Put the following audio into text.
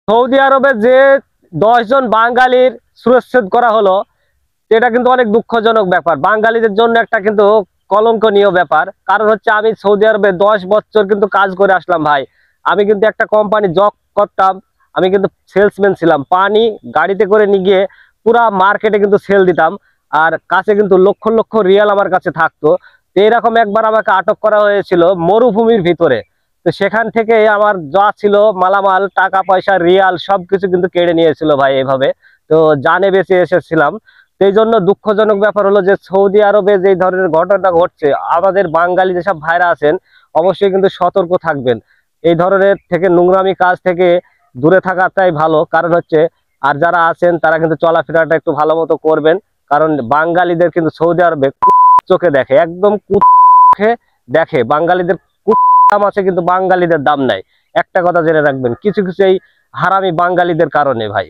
Saudi আরবে যে 10 জন বাঙালির শিরশ্ছেদ করা হলো, এটা কিন্তু অনেক দুঃখজনক ব্যাপার, বাঙালিদের জন্য একটা কিন্তু কলঙ্কনীয় ব্যাপার। কারণ হচ্ছে আমি সৌদি আরবে 10 বছর কিন্তু কাজ করে আসলাম ভাই। আমি কিন্তু একটা কোম্পানি জব করতাম, আমি কিন্তু সেলসম্যান ছিলাম, পানি গাড়িতে করে নিয়ে গিয়ে পুরা মার্কেটে কিন্তু সেল দিতাম। আর কাছে কিন্তু লক্ষ লক্ষ রিয়াল আমার কাছে থাকতো। তো এরকম একবার আমাকে আটক করা হয়েছিল মরুভূমির ভিতরে। তো সেখান থেকে আমার যা ছিল মালামাল, টাকা পয়সা, রিয়াল সবকিছু কিন্তু কেড়ে নিয়েছিল ভাই এভাবে। তো জানে বেঁচে এসেছিলাম। এই জন্য দুঃখজনক ব্যাপার হলো যে সৌদি আরবে যে ধরনের ঘটনা ঘটছে, আমাদের বাঙালি যেসব ভাইরা আছেন অবশ্যই কিন্তু সতর্ক থাকবেন। এই ধরনের থেকে, নোংরামি কাজ থেকে দূরে থাকাটাই ভালো। কারণ হচ্ছে আর যারা আছেন তারা কিন্তু চলাফেরাটা একটু ভালো মতো করবেন। কারণ বাঙালিদের কিন্তু সৌদি আরবে চোখে দেখে, একদম চোখে দেখে। বাঙালিদের দাম আছে কিন্তু বাঙালিদের দাম নাই। একটা কথা জেনে রাখবেন, কিছু কিছু এই হারামি বাঙালিদের কারণে ভাই।